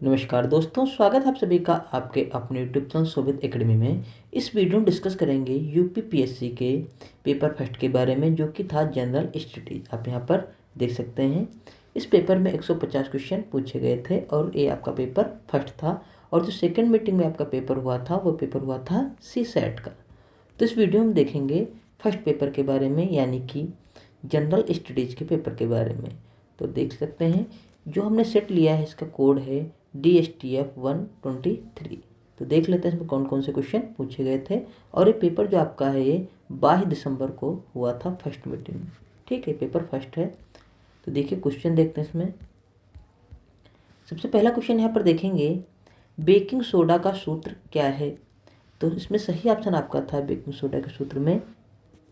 नमस्कार दोस्तों, स्वागत है आप सभी का आपके अपने यूट्यूब चैनल शोभित एकेडमी में। इस वीडियो में डिस्कस करेंगे यूपीपीएससी के पेपर फर्स्ट के बारे में, जो कि था जनरल स्टडीज। आप यहां पर देख सकते हैं इस पेपर में 150 क्वेश्चन पूछे गए थे और ये आपका पेपर फर्स्ट था। और जो सेकेंड मीटिंग में आपका पेपर हुआ था वो पेपर हुआ था सी सेट का। तो इस वीडियो में देखेंगे फर्स्ट पेपर के बारे में, यानी कि जनरल स्टडीज के पेपर के बारे में। तो देख सकते हैं जो हमने सेट लिया है इसका कोड है DSTF 123। तो देख लेते हैं इसमें कौन कौन से क्वेश्चन पूछे गए थे। और ये पेपर जो आपका है ये 22 दिसंबर को हुआ था फर्स्ट मीटिंग में। ठीक है, पेपर फर्स्ट है। तो देखिए क्वेश्चन देखते हैं इसमें। सबसे पहला क्वेश्चन यहाँ पर देखेंगे, बेकिंग सोडा का सूत्र क्या है। तो इसमें सही ऑप्शन आपका था बेकिंग सोडा के सूत्र में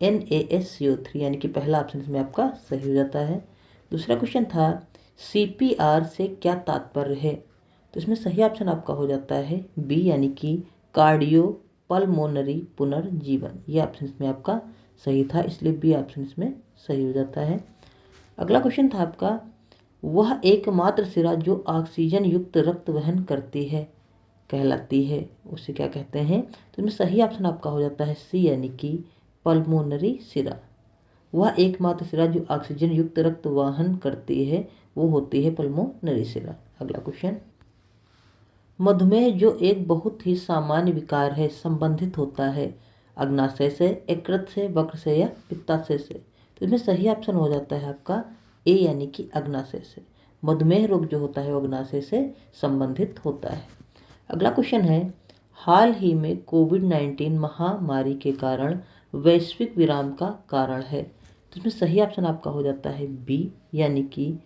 NaSCO3, यानी कि पहला ऑप्शन इसमें आपका सही हो जाता है। दूसरा क्वेश्चन था CPR से क्या तात्पर्य है। तो इसमें सही ऑप्शन आपका हो जाता है बी, यानी कि कार्डियो पल्मोनरी पुनर्जीवन। ये ऑप्शन इसमें आपका सही था, इसलिए बी ऑप्शन इसमें सही हो जाता है। अगला क्वेश्चन था आपका, वह एकमात्र सिरा जो ऑक्सीजन युक्त रक्त वहन करती है कहलाती है, उसे क्या कहते हैं। तो इसमें सही ऑप्शन आपका हो जाता है सी, यानी कि पल्मोनरी सिरा। वह एकमात्र सिरा जो ऑक्सीजन युक्त रक्त वहन करती है वो होती है पल्मोनरी सिरा। अगला क्वेश्चन, मधुमेह जो एक बहुत ही सामान्य विकार है संबंधित होता है अग्नाशय से, यकृत से, वक्र से या पित्ताशय से। तो इसमें सही ऑप्शन हो जाता है आपका ए, यानी कि अग्नाशय से। मधुमेह रोग जो होता है वो अग्नाशय से संबंधित होता है। अगला क्वेश्चन है, हाल ही में कोविड-19 महामारी के कारण वैश्विक विराम का कारण है। तो इसमें सही ऑप्शन आपका हो जाता है बी, यानी कि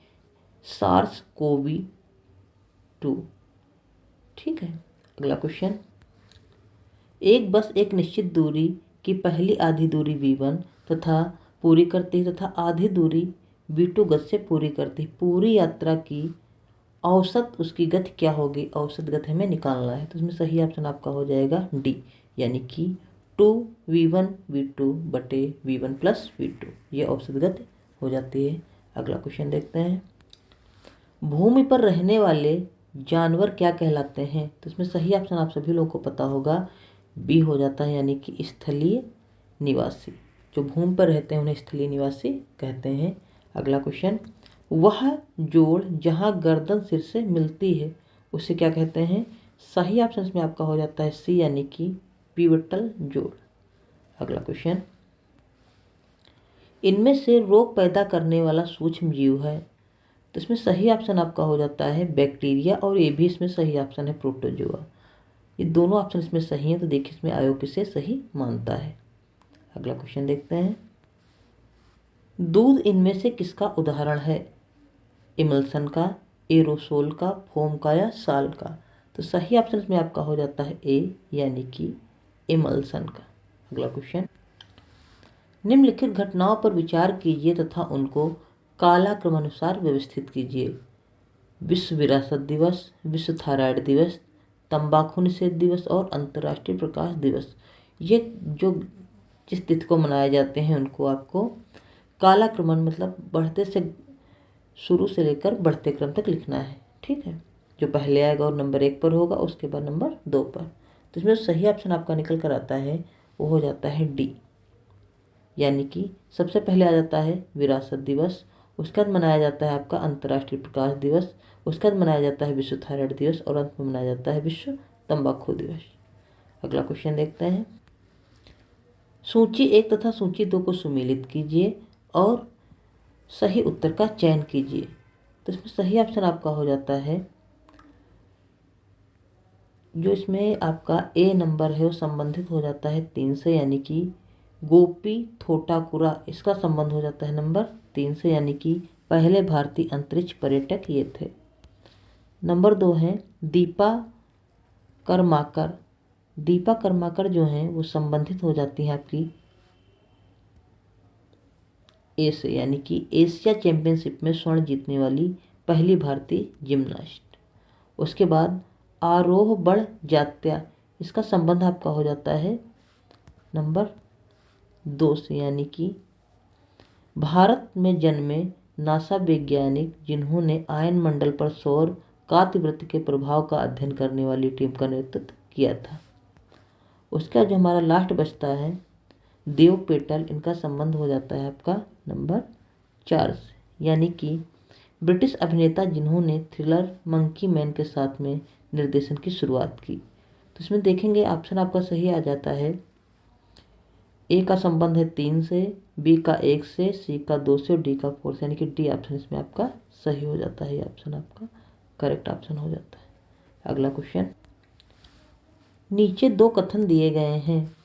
SARS-CoV-2। ठीक है। अगला क्वेश्चन, एक बस एक निश्चित दूरी की पहली आधी दूरी v1 तथा पूरी करती है तथा आधी दूरी v2 गति से पूरी करती है। पूरी यात्रा की औसत उसकी गति क्या होगी, औसत गति हमें निकालना है। तो इसमें सही ऑप्शन आपका हो जाएगा डी, यानी कि 2v1v2 बटे v1 प्लस v2। ये औसत गति हो जाती है। अगला क्वेश्चन देखते हैं, भूमि पर रहने वाले जानवर क्या कहलाते हैं। तो इसमें सही ऑप्शन आप सभी लोगों को पता होगा बी हो जाता है, यानी कि स्थलीय निवासी। जो भूमि पर रहते हैं उन्हें स्थलीय निवासी कहते हैं। अगला क्वेश्चन, वह जोड़ जहां गर्दन सिर से मिलती है उसे क्या कहते हैं। सही ऑप्शन इसमें आपका हो जाता है सी, यानी कि पिवटल जोड़। अगला क्वेश्चन, इनमें से रोग पैदा करने वाला सूक्ष्म जीव है। तो इसमें सही ऑप्शन आपका हो जाता है बैक्टीरिया, और ये भी इसमें सही ऑप्शन है प्रोटोजोआ। ये दोनों ऑप्शन इसमें सही हैं, तो देखिए इसमें आयोग किसे सही मानता है। अगला क्वेश्चन देखते हैं, दूध इनमें से किसका उदाहरण है। इमल्सन का, एरोसोल का, फोम का या साल का। तो सही ऑप्शन इसमें आपका हो जाता है ए, यानी कि इमल्सन का। अगला क्वेश्चन, निम्नलिखित घटनाओं पर विचार कीजिए तथा उनको कालाक्रमानुसार व्यवस्थित कीजिए। विश्व विरासत दिवस, विश्व थायराइड दिवस, तंबाकू निषेध दिवस और अंतर्राष्ट्रीय प्रकाश दिवस। ये जो जिस तिथि को मनाए जाते हैं उनको आपको कालाक्रमण मतलब बढ़ते से शुरू से लेकर बढ़ते क्रम तक लिखना है। ठीक है, जो पहले आएगा और नंबर 1 पर होगा, उसके बाद नंबर 2 पर। तो इसमें सही ऑप्शन आपका निकल कर आता है वो हो जाता है डी, यानी कि सबसे पहले आ जाता है विरासत दिवस, उसके बाद मनाया जाता है आपका अंतर्राष्ट्रीय प्रकाश दिवस, उसके बाद मनाया जाता है विश्व थायराइड दिवस और अंत में मनाया जाता है विश्व तंबाकू दिवस। अगला क्वेश्चन देखते हैं, सूची 1 तथा सूची 2 को सुमेलित कीजिए और सही उत्तर का चयन कीजिए। तो इसमें सही ऑप्शन आपका हो जाता है, जो इसमें आपका ए नंबर है वो संबंधित हो जाता है 3 से, यानी कि गोपी थोटाकुरा, इसका संबंध हो जाता है नंबर 3 से, यानी कि पहले भारतीय अंतरिक्ष पर्यटक ये थे। नंबर 2 है दीपा कर्माकर। दीपा कर्माकर जो हैं वो संबंधित हो जाती हैं आपकी ए से, यानी कि एशिया चैंपियनशिप में स्वर्ण जीतने वाली पहली भारतीय जिम्नास्ट। उसके बाद आरोह बड़ जात्या, इसका संबंध आपका हो जाता है नंबर 2 से, यानी कि भारत में जन्मे नासा वैज्ञानिक जिन्होंने आयन मंडल पर सौर कातिवृत्त के प्रभाव का अध्ययन करने वाली टीम का नेतृत्व किया था। उसका जो हमारा लास्ट बचता है देव पेटल, इनका संबंध हो जाता है आपका नंबर 4 से, यानी कि ब्रिटिश अभिनेता जिन्होंने थ्रिलर मंकी मैन के साथ में निर्देशन की शुरुआत की। तो इसमें देखेंगे ऑप्शन आपका सही आ जाता है। ए का संबंध है 3 से, बी का 1 से, सी का 2 से और डी का 4 से, यानी कि डी ऑप्शन इसमें आपका सही हो जाता है। ये ऑप्शन आपका करेक्ट ऑप्शन हो जाता है। अगला क्वेश्चन, नीचे 2 कथन दिए गए हैं,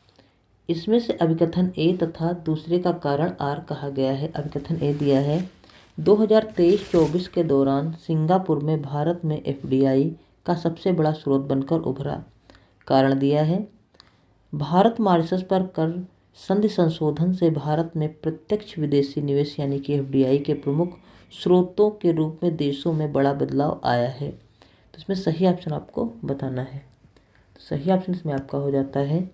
इसमें से अभिकथन ए तथा दूसरे का कारण आर कहा गया है। अभिकथन ए दिया है 2023-24 के दौरान सिंगापुर में भारत में एफडीआई का सबसे बड़ा स्रोत बनकर उभरा। कारण दिया है भारत मॉरिशस पर कर संधि संशोधन से भारत में प्रत्यक्ष विदेशी निवेश यानी कि एफडीआई के प्रमुख स्रोतों के रूप में देशों में बड़ा बदलाव आया है। तो इसमें सही ऑप्शन आपको बताना है। तो सही ऑप्शन इसमें आपका हो जाता है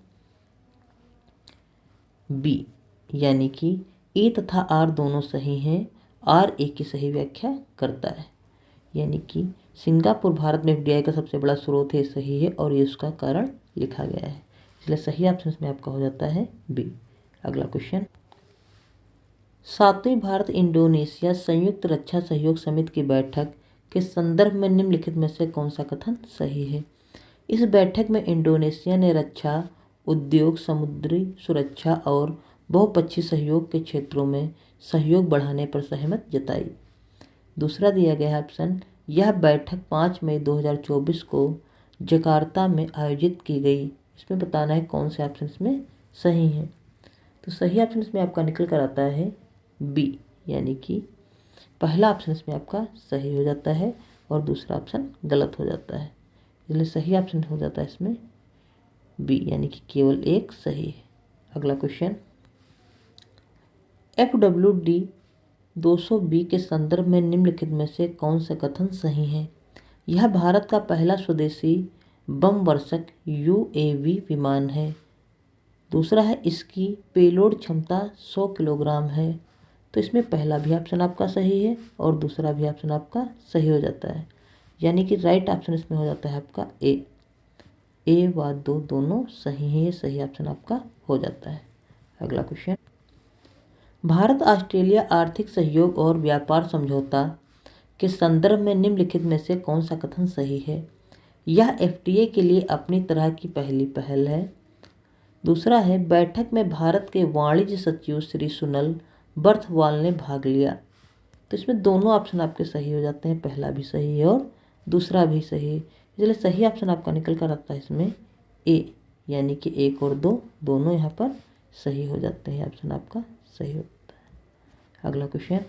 बी, यानी कि ए तथा आर दोनों सही हैं। आर ए की सही व्याख्या करता है, यानी कि सिंगापुर भारत में एफडीआई का सबसे बड़ा स्रोत है, सही है और ये उसका कारण लिखा गया है, इसलिए सही ऑप्शन इसमें आपका हो जाता है बी। अगला क्वेश्चन, 7वीं भारत इंडोनेशिया संयुक्त रक्षा सहयोग समिति की बैठक के संदर्भ में निम्नलिखित में से कौन सा कथन सही है। इस बैठक में इंडोनेशिया ने रक्षा उद्योग, समुद्री सुरक्षा और बहुपक्षीय सहयोग के क्षेत्रों में सहयोग बढ़ाने पर सहमति जताई। दूसरा दिया गया ऑप्शन, यह बैठक 5 मई 2024 को जकार्ता में आयोजित की गई। इसमें बताना है कौन से ऑप्शन इसमें सही है। तो सही ऑप्शन इसमें आपका निकल कर आता है बी, यानी कि पहला ऑप्शन इसमें आपका सही हो जाता है और दूसरा ऑप्शन गलत हो जाता है, इसलिए सही ऑप्शन हो जाता है इसमें बी, यानी कि केवल एक सही है। अगला क्वेश्चन, FWD 200B के संदर्भ में निम्नलिखित में से कौन सा कथन सही है। यह भारत का पहला स्वदेशी बम वर्षक UAV विमान है। दूसरा है इसकी पेलोड क्षमता 100 किलोग्राम है। तो इसमें पहला भी ऑप्शन आपका सही है और दूसरा भी ऑप्शन आपका सही हो जाता है, यानी कि राइट ऑप्शन इसमें हो जाता है आपका ए व दो दोनों सही है, ये सही ऑप्शन आपका हो जाता है। अगला क्वेश्चन, भारत ऑस्ट्रेलिया आर्थिक सहयोग और व्यापार समझौता के संदर्भ में निम्नलिखित में से कौन सा कथन सही है। यह FTA के लिए अपनी तरह की पहली पहल है। दूसरा है बैठक में भारत के वाणिज्य सचिव श्री सुनील बर्थवाल ने भाग लिया। तो इसमें दोनों ऑप्शन आपके सही हो जाते हैं, पहला भी सही है और दूसरा भी सही है, इसलिए सही ऑप्शन आपका निकल कर आता है इसमें ए, यानी कि 1 और 2 दोनों यहाँ पर सही हो जाते हैं, ऑप्शन आपका सही होता है। अगला क्वेश्चन,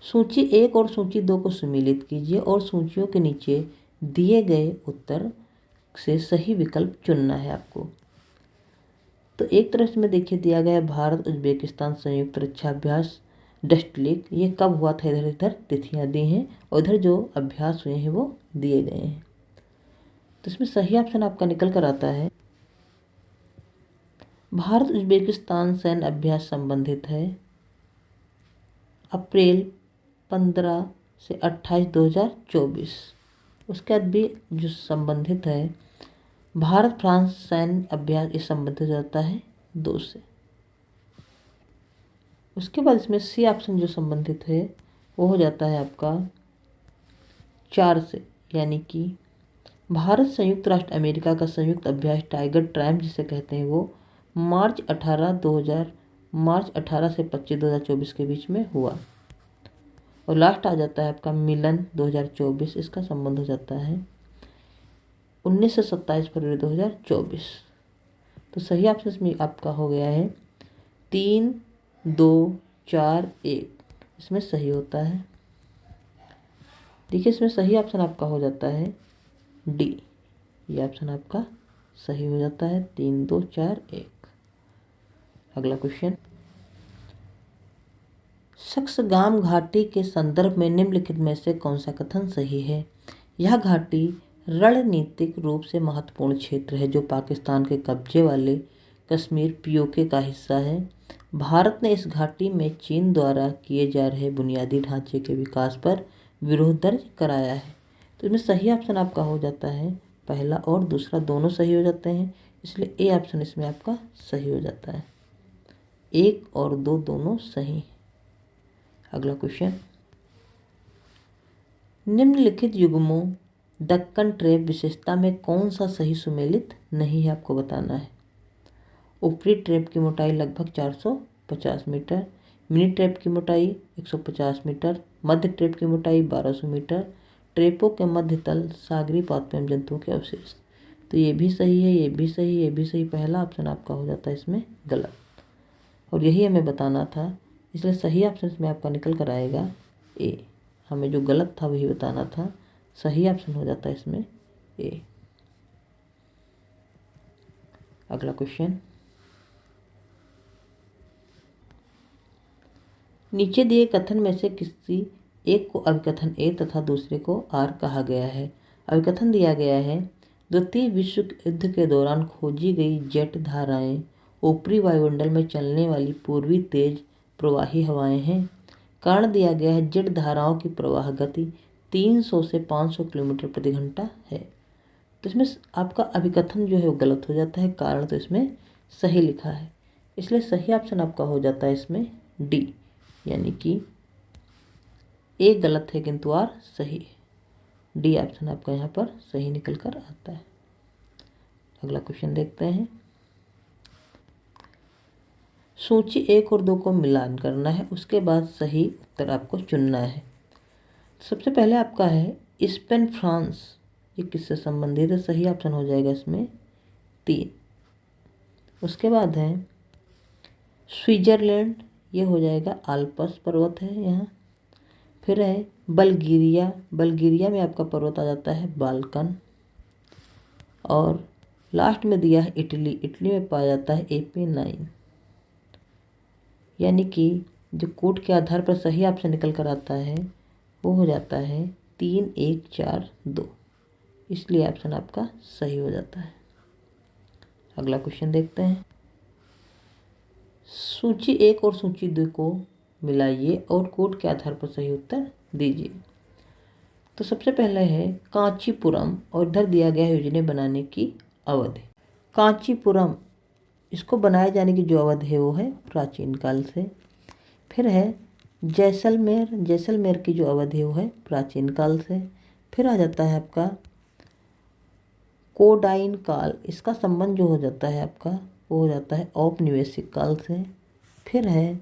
सूची 1 और सूची 2 को सम्मिलित कीजिए और सूचियों के नीचे दिए गए उत्तर से सही विकल्प चुनना है आपको। तो एक तरफ में देखिए दिया गया है भारत उज्बेकिस्तान संयुक्त रक्षा अभ्यास डस्टलिक, ये कब हुआ था, इधर इधर तिथियां दी हैं और इधर जो अभ्यास हुए हैं वो दिए गए हैं। तो इसमें सही ऑप्शन आपका निकल कर आता है भारत उज्बेकिस्तान सैन्य अभ्यास संबंधित है अप्रैल 15 से 28 2024। उसके बाद भी जो संबंधित है भारत फ्रांस सैन्य अभ्यास, ये संबंधित हो जाता है 2 से। उसके बाद इसमें सी ऑप्शन जो संबंधित है वो हो जाता है आपका 4 से, यानी कि भारत संयुक्त राष्ट्र अमेरिका का संयुक्त अभ्यास टाइगर ट्रायम्फ जिसे कहते हैं वो मार्च 18 से 25 2024 के बीच में हुआ। और लास्ट आ जाता है आपका मिलन 2024, इसका संबंध हो जाता है 19 से 27 फरवरी 2024। तो सही ऑप्शन इसमें आपका हो गया है 3 2 4 1, इसमें सही होता है। देखिए इसमें सही ऑप्शन आपका हो जाता है डी, ये ऑप्शन आपका सही हो जाता है 3 2 4 1। अगला क्वेश्चन, सक्सगाम घाटी के संदर्भ में निम्नलिखित में से कौन सा कथन सही है। यह घाटी रणनीतिक रूप से महत्वपूर्ण क्षेत्र है जो पाकिस्तान के कब्जे वाले कश्मीर POK का हिस्सा है। भारत ने इस घाटी में चीन द्वारा किए जा रहे बुनियादी ढांचे के विकास पर विरोध दर्ज कराया है। तो इसमें सही ऑप्शन आपका हो जाता है पहला और दूसरा दोनों सही हो जाते हैं, इसलिए ए ऑप्शन इसमें आपका सही हो जाता है। 1 और 2 दोनों सही। अगला क्वेश्चन, निम्नलिखित युग्मों दक्कन ट्रैप विशेषता में कौन सा सही सुमेलित नहीं है, आपको बताना है। ऊपरी ट्रैप की मोटाई लगभग 450 मीटर, मिनी ट्रैप की मोटाई 150 मीटर, मध्य ट्रैप की मोटाई 1200 मीटर, ट्रैपों के मध्य तल सागरी पादप जंतुओं के अवशेष। तो ये भी सही है, ये भी सही, ये भी सही। पहला ऑप्शन आपका हो जाता है इसमें गलत, और यही हमें बताना था, इसलिए सही ऑप्शन इसमें आपका निकल कर आएगा ए। हमें जो गलत था वही बताना था, सही ऑप्शन हो जाता है इसमें ए। अगला क्वेश्चन, नीचे दिए कथन में से किसी एक को अभिकथन ए तथा दूसरे को आर कहा गया है। अभिकथन दिया गया है, द्वितीय विश्व युद्ध के दौरान खोजी गई जेट धाराएं ऊपरी वायुमंडल में चलने वाली पूर्वी तेज प्रवाही हवाएं हैं। कारण दिया गया है, जेट धाराओं की प्रवाह गति 300 से 500 किलोमीटर प्रति घंटा है। तो इसमें आपका अभिकथन जो है वो गलत हो जाता है, कारण तो इसमें सही लिखा है, इसलिए सही ऑप्शन आपका हो जाता है इसमें डी, यानी कि ए गलत है किंतु आर सही है। डी ऑप्शन आपका यहाँ पर सही निकल कर आता है। अगला क्वेश्चन देखते हैं, सूची 1 और 2 को मिलान करना है, उसके बाद सही उत्तर आपको चुनना है। सबसे पहले आपका है स्पेन फ्रांस, ये किससे संबंधित है, सही ऑप्शन हो जाएगा इसमें 3। उसके बाद है स्विट्जरलैंड, ये हो जाएगा आल्प्स पर्वत है यहाँ। फिर है बल्गेरिया, बल्गेरिया में आपका पर्वत आ जाता है बाल्कन। और लास्ट में दिया है इटली, इटली में पाया जाता है AP9। यानी कि जो कोड के आधार पर सही ऑप्शन निकल कर आता है वो हो जाता है 3, 1, 4, 2, इसलिए ऑप्शन आपका सही हो जाता है। अगला क्वेश्चन देखते हैं, सूची 1 और सूची 2 को मिलाइए और कोड के आधार पर सही उत्तर दीजिए। तो सबसे पहले है कांचीपुरम, और इधर दिया गया है योजना बनाने की अवधि। कांचीपुरम, इसको बनाए जाने की जो अवधि है वो है प्राचीन काल से। फिर है जैसलमेर, जैसलमेर की जो अवधि है वो है प्राचीन काल से। फिर आ जाता है आपका कोडाइन काल, इसका संबंध जो हो जाता है आपका वो हो जाता है औपनिवेशिक काल से। फिर है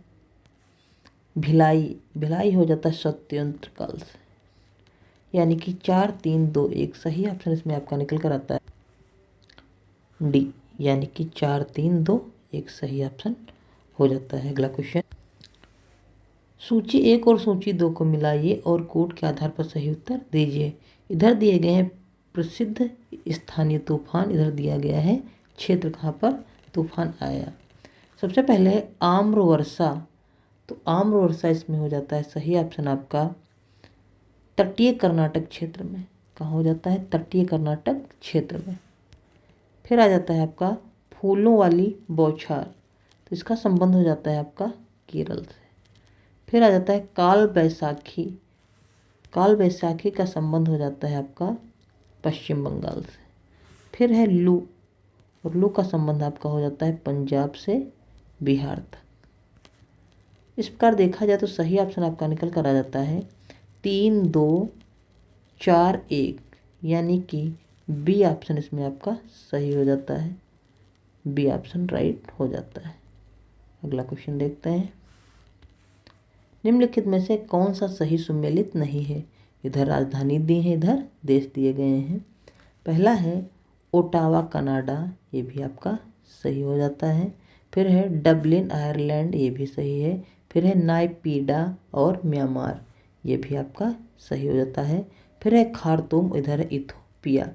भिलाई, भिलाई हो जाता है सत्यंत्र काल से। यानी कि 4, 3, 2, 1 सही ऑप्शन इसमें आपका निकल कर आता है डी, यानी कि 4, 3, 2, 1 सही ऑप्शन हो जाता है। अगला क्वेश्चन, सूची 1 और सूची 2 को मिलाइए और कोड के आधार पर सही उत्तर दीजिए। इधर दिए गए हैं प्रसिद्ध स्थानीय तूफान, इधर दिया गया है क्षेत्र कहाँ पर तूफान आया। सबसे पहले है आम्र वर्षा, तो आम्र वर्षा इसमें हो जाता है सही ऑप्शन आपका तटीय कर्नाटक क्षेत्र में। कहाँ हो जाता है, तटीय कर्नाटक क्षेत्र में। फिर आ जाता है आपका फूलों वाली बौछार, तो इसका संबंध हो जाता है आपका केरल से। फिर आ जाता है काल बैसाखी, काल बैसाखी का संबंध हो जाता है आपका पश्चिम बंगाल से। फिर है लू, और लू का संबंध आपका हो जाता है पंजाब से बिहार तक। इस प्रकार देखा जाए तो सही ऑप्शन आपका निकल कर आ जाता है 3, 2, 4, 1, यानी कि बी ऑप्शन इसमें आपका सही हो जाता है। बी ऑप्शन राइट हो जाता है। अगला क्वेश्चन देखते हैं, निम्नलिखित में से कौन सा सही सुमेलित नहीं है। इधर राजधानी दी है, इधर देश दिए गए हैं। पहला है ओटावा कनाडा, ये भी आपका सही हो जाता है। फिर है डबलिन आयरलैंड, ये भी सही है। फिर है नाइपीडा और म्यांमार, ये भी आपका सही हो जाता है। फिर है खार्तूम, इधर है इथोपिया।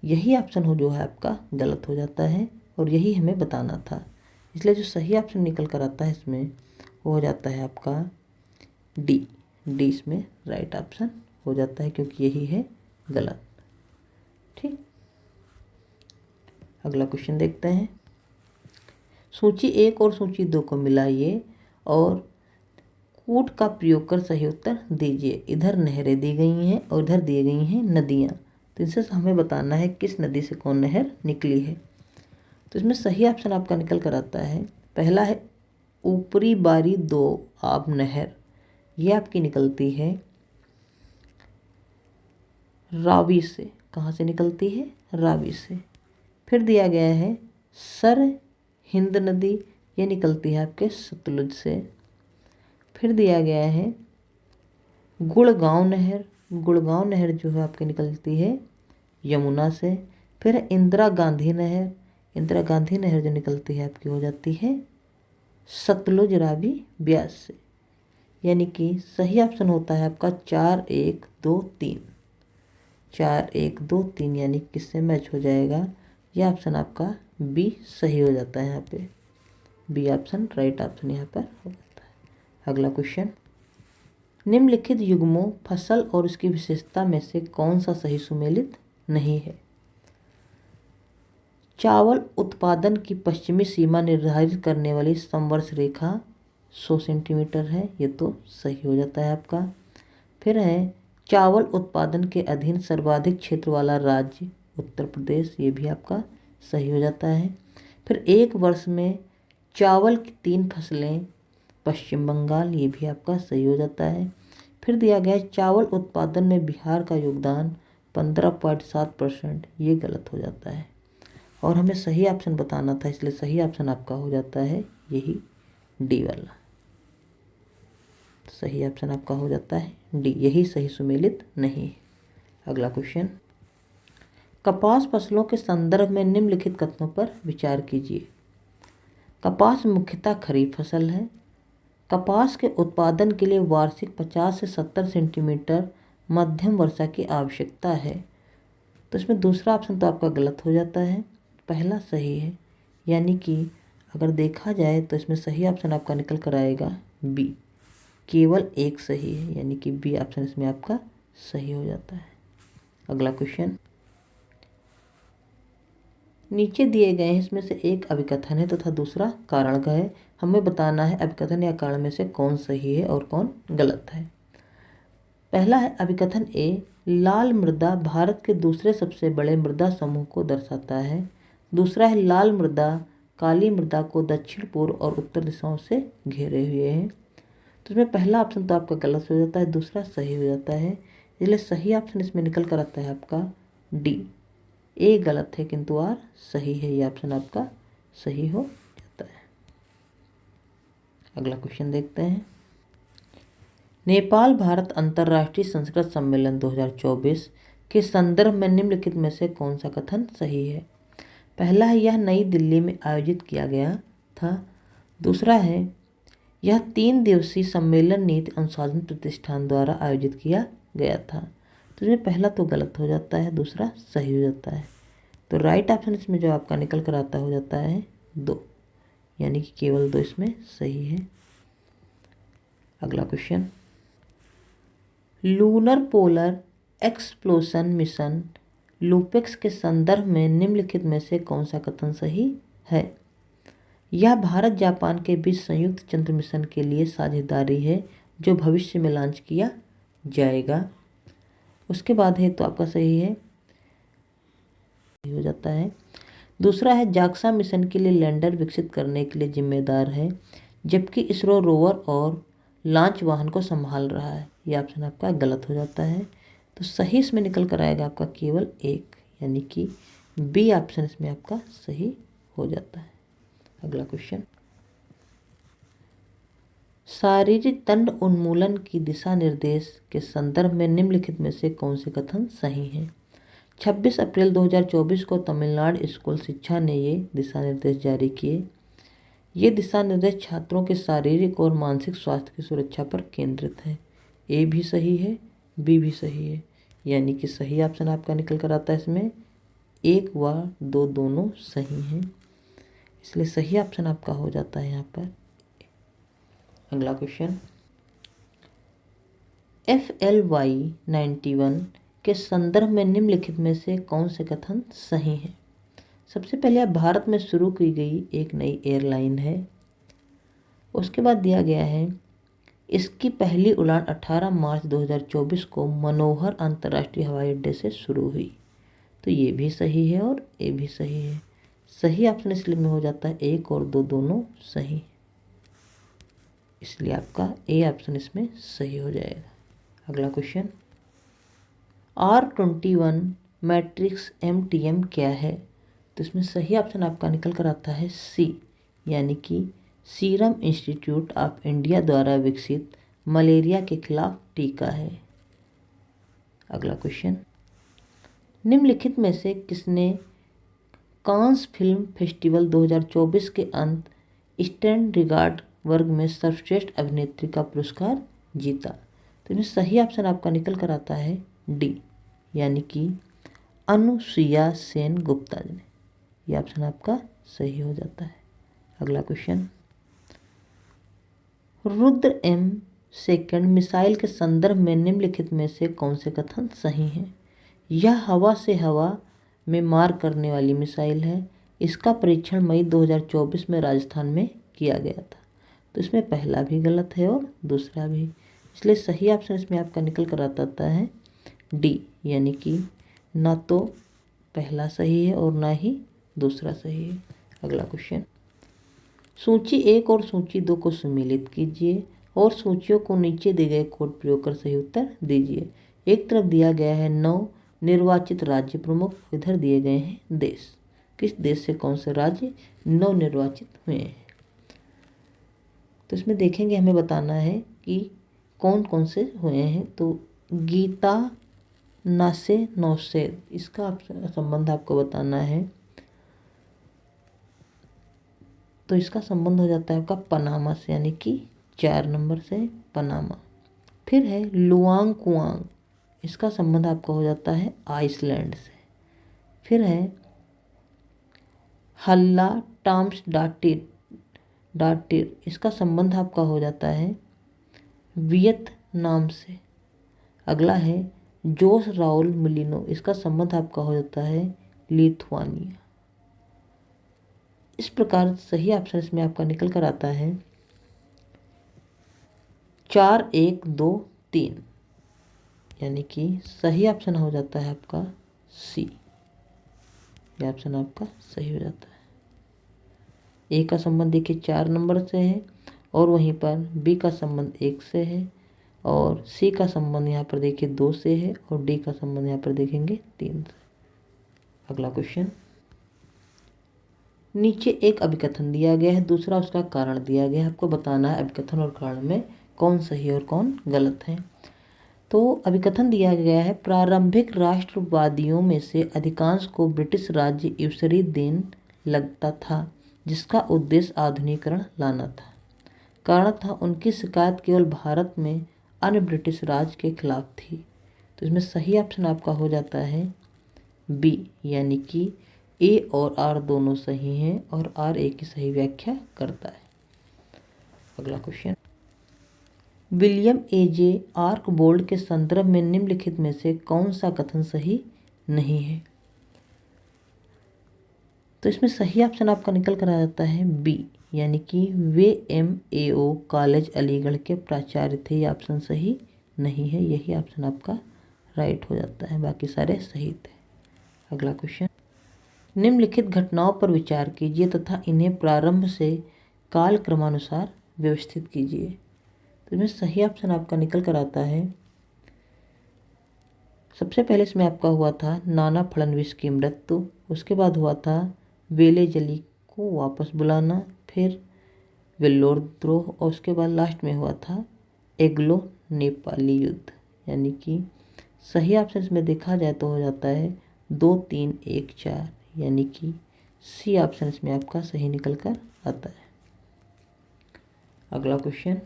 यही ऑप्शन हो जो है आपका गलत हो जाता है, और यही हमें बताना था, इसलिए जो सही ऑप्शन निकल कर आता है इसमें वो हो जाता है आपका डी, डी इसमें राइट ऑप्शन हो जाता है, क्योंकि यही है गलत। ठीक, अगला क्वेश्चन देखते हैं, सूची 1 और सूची 2 को मिलाइए और कूट का प्रयोग कर सही उत्तर दीजिए। इधर नहरें दी गई हैं और इधर दी गई हैं नदियाँ, तो इनसे हमें बताना है किस नदी से कौन नहर निकली है। तो इसमें सही ऑप्शन आपका निकल कर आता है, पहला है ऊपरी बारी दोआब नहर, ये आपकी निकलती है रावी से। कहाँ से निकलती है? रावी से। फिर दिया गया है सर हिंद नदी, ये निकलती है आपके सतलुज से। फिर दिया गया है गुड़गांव नहर, गुड़गांव नहर जो है आपकी निकलती है यमुना से। फिर इंदिरा गांधी नहर, इंदिरा गांधी नहर जो निकलती है आपकी हो जाती है सतलुज रावी ब्यास से। यानी कि सही ऑप्शन होता है आपका 4 1 2 3, 4 1 2 3, यानी किससे मैच हो जाएगा? यह ऑप्शन आपका बी सही हो जाता है। यहाँ पे बी ऑप्शन राइट ऑप्शन यहाँ पर हो जाता है। अगला क्वेश्चन, निम्नलिखित युग्मों फसल और उसकी विशेषता में से कौन सा सही सुमेलित नहीं है? चावल उत्पादन की पश्चिमी सीमा निर्धारित करने वाली समवर्ष रेखा 100 सेंटीमीटर है, ये तो सही हो जाता है आपका। फिर है चावल उत्पादन के अधीन सर्वाधिक क्षेत्र वाला राज्य उत्तर प्रदेश, ये भी आपका सही हो जाता है। फिर एक वर्ष में चावल की 3 फसलें पश्चिम बंगाल, ये भी आपका सही हो जाता है। फिर दिया गया है चावल उत्पादन में बिहार का योगदान 15.7%, ये गलत हो जाता है और हमें सही ऑप्शन बताना था, इसलिए सही ऑप्शन आपका हो जाता है यही डी वाला। सही ऑप्शन आपका हो जाता है डी, यही सही सुमेलित नहीं है। अगला क्वेश्चन, कपास फसलों के संदर्भ में निम्नलिखित कथनों पर विचार कीजिए। कपास मुख्यतः खरीफ फसल है। कपास के उत्पादन के लिए वार्षिक 50 से 70 सेंटीमीटर मध्यम वर्षा की आवश्यकता है। तो इसमें दूसरा ऑप्शन तो आपका गलत हो जाता है, पहला सही है। यानी कि अगर देखा जाए तो इसमें सही ऑप्शन आपका निकल कर आएगा बी, केवल एक सही है, यानी कि बी ऑप्शन इसमें आपका सही हो जाता है। अगला क्वेश्चन, नीचे दिए गए हैं इसमें से एक अभिकथन है तथा दूसरा कारण का है। हमें बताना है अभिकथन या कारण में से कौन सही है और कौन गलत है। पहला है अभिकथन ए, लाल मृदा भारत के दूसरे सबसे बड़े मृदा समूह को दर्शाता है। दूसरा है लाल मृदा काली मृदा को दक्षिण पूर्व और उत्तर दिशाओं से घेरे हुए हैं। तो इसमें पहला ऑप्शन तो आपका गलत हो जाता है, दूसरा सही हो जाता है, इसलिए सही ऑप्शन इसमें निकल कर आता है आपका डी। ए गलत है किंतु आर सही है, ये ऑप्शन आपका सही हो जाता है। अगला क्वेश्चन देखते हैं, नेपाल भारत अंतर्राष्ट्रीय संस्कृत सम्मेलन 2024 के संदर्भ में निम्नलिखित में से कौन सा कथन सही है? पहला है यह नई दिल्ली में आयोजित किया गया था। दूसरा है यह 3 दिवसीय सम्मेलन नीति अनुसंधान प्रतिष्ठान द्वारा आयोजित किया गया था। तो इसमें पहला तो गलत हो जाता है, दूसरा सही हो जाता है। तो राइट ऑप्शन इसमें जो आपका निकल कर आता हो जाता है 2, यानी कि केवल 2 इसमें सही है। अगला question, lunar polar explosion mission LUPEX के संदर्भ में निम्नलिखित में से कौन सा कथन सही है? यह भारत जापान के बीच संयुक्त चंद्र मिशन के लिए साझेदारी है जो भविष्य में लॉन्च किया जाएगा। उसके बाद है तो आपका सही है, हो जाता है। दूसरा है जाक्सा मिशन के लिए लैंडर विकसित करने के लिए जिम्मेदार है, जबकि इसरो रोवर और लॉन्च वाहन को संभाल रहा है। यह ऑप्शन आपका गलत हो जाता है। तो सही इसमें निकल कर आएगा आपका केवल एक, यानी कि बी ऑप्शन इसमें आपका सही हो जाता है। अगला क्वेश्चन, शारीरिक दंड उन्मूलन की दिशा निर्देश के संदर्भ में निम्नलिखित में से कौन से कथन सही हैं? 26 अप्रैल 2024 को तमिलनाडु स्कूल शिक्षा ने ये दिशा निर्देश जारी किए। ये दिशा निर्देश छात्रों के शारीरिक और मानसिक स्वास्थ्य की सुरक्षा पर केंद्रित है। ए भी सही है, बी भी सही है, यानी कि सही ऑप्शन आपका निकल कर आता है इसमें 1 व 2 दोनों सही हैं, इसलिए सही ऑप्शन आपका हो जाता है यहाँ पर। अगला क्वेश्चन, FLY91 के संदर्भ में निम्नलिखित में से कौन से कथन सही हैं? सबसे पहले यह भारत में शुरू की गई एक नई एयरलाइन है। उसके बाद दिया गया है इसकी पहली उड़ान 18 मार्च 2024 को मनोहर अंतर्राष्ट्रीय हवाई अड्डे से शुरू हुई। तो ये भी सही है और ये भी सही है। सही ऑप्शन इसलिए में हो जाता है 1 और 2 दोनों सही, इसलिए आपका ए ऑप्शन इसमें सही हो जाएगा। अगला क्वेश्चन, R21 मैट्रिक्स MTM क्या है? तो इसमें सही ऑप्शन आपका निकल कर आता है सी, यानी कि सीरम इंस्टीट्यूट ऑफ इंडिया द्वारा विकसित मलेरिया के खिलाफ टीका है। अगला क्वेश्चन, निम्नलिखित में से किसने कांस फिल्म फेस्टिवल 2024 के अंत स्टैंड रिगार्ड वर्ग में सर्वश्रेष्ठ अभिनेत्री का पुरस्कार जीता? तो इसमें सही ऑप्शन आपका निकल कर आता है डी, यानी कि अनुसुईया सेन गुप्ता ने। यह ऑप्शन आपका सही हो जाता है। अगला question, Rudra M second missile के संदर्भ में निम्नलिखित में से कौन से कथन सही हैं? यह हवा से हवा में मार करने वाली मिसाइल है। इसका परीक्षण मई 2024 में राजस्थान में किया गया था। तो इसमें पहला भी गलत है और दूसरा भी, इसलिए सही ऑप्शन इसमें आपका निकल कर आता है डी, यानी कि ना तो पहला सही है और ना ही दूसरा सही है। अगला क्वेश्चन, सूची 1 और सूची 2 को सम्मिलित कीजिए और सूचियों को नीचे दिए गए कोड प्रयोग कर सही उत्तर दीजिए। एक तरफ दिया गया है 9 निर्वाचित राज्य प्रमुख, इधर दिए गए हैं देश। किस देश से कौन से राज्य 9 निर्वाचित हुए हैं? तो इसमें देखेंगे, हमें बताना है कि कौन कौन से हुए हैं। तो गीता नासे नौसेद, इसका संबंध आपको बताना है। तो इसका संबंध हो जाता है आपका पनामा से, यानी कि 4 नंबर से पनामा। फिर है लुआंग कुआंग, इसका संबंध आपका हो जाता है आइसलैंड से। फिर है हल्ला टाम्स डाटिर, इसका संबंध आपका हो जाता है वियतनाम से। अगला है जोस राउल मुलिनो, इसका संबंध आपका हो जाता है लिथुआनिया। इस प्रकार सही ऑप्शन इसमें आपका निकल कर आता है 4 1 2 3, यानी कि सही ऑप्शन हो जाता है आपका सी। यह ऑप्शन आपका सही हो जाता है। ए का संबंध देखिए 4 नंबर से है और वहीं पर बी का संबंध 1 से है और सी का संबंध यहाँ पर देखिए 2 से है और डी का संबंध यहाँ पर देखेंगे 3 से। अगला क्वेश्चन, नीचे एक अभिकथन दिया गया है, दूसरा उसका कारण दिया गया है। आपको बताना है अभिकथन और कारण में कौन सही और कौन गलत है। तो अभिकथन दिया गया है, प्रारंभिक राष्ट्रवादियों में से अधिकांश को ब्रिटिश राज्य ईश्वरीय देन लगता था, जिसका उद्देश्य आधुनिकीकरण लाना था। कारण था उनकी शिकायत केवल भारत में अन्य ब्रिटिश राज के खिलाफ थी। तो इसमें सही ऑप्शन आपका हो जाता है बी, यानी कि ए और आर दोनों सही हैं और आर ए की सही व्याख्या करता है। अगला क्वेश्चन, विलियम A.J. आर्कबोल्ड के संदर्भ में निम्नलिखित में से कौन सा कथन सही नहीं है? तो इसमें सही ऑप्शन आपका निकल कर आ जाता है बी, यानी कि वे MAO कॉलेज अलीगढ़ के प्राचार्य थे। यह ऑप्शन सही नहीं है, यही ऑप्शन आपका राइट हो जाता है, बाकी सारे सही थे। अगला क्वेश्चन, निम्नलिखित घटनाओं पर विचार कीजिए तथा इन्हें प्रारंभ से कालक्रमानुसार व्यवस्थित कीजिए। तो इसमें सही ऑप्शन आपका निकल कर आता है, सबसे पहले इसमें आपका हुआ था नाना फडणवीस की मृत्यु, उसके बाद हुआ था वेले जली को वापस बुलाना, फिर वेल्लोर द्रोह और उसके बाद लास्ट में हुआ था एग्लो नेपाली युद्ध। यानी कि सही ऑप्शन इसमें देखा जाए तो हो जाता है 2 3 1 4, यानी कि सी ऑप्शन इसमें आपका सही निकल कर आता है। अगला क्वेश्चन,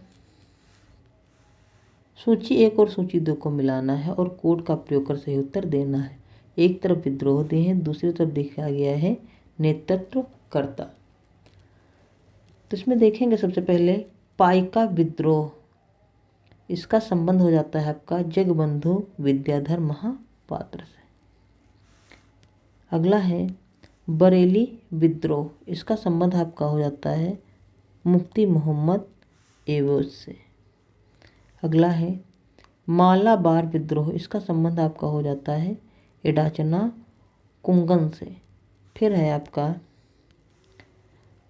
सूची 1 और सूची 2 को मिलाना है और कोड का प्रयोग कर सही उत्तर देना है। एक तरफ विद्रोह दिए हैं, दूसरी तरफ देखा गया है नेतृत्वकर्ता। तो इसमें देखेंगे सबसे पहले पाइका विद्रोह, इसका संबंध हो जाता है आपका जगबंधु विद्याधर महापात्र से। अगला है बरेली विद्रोह, इसका संबंध आपका हो जाता है मुफ्ती मोहम्मद एवज से। अगला है मालाबार विद्रोह, इसका संबंध आपका हो जाता है एडाचना कुंगन से। फिर है आपका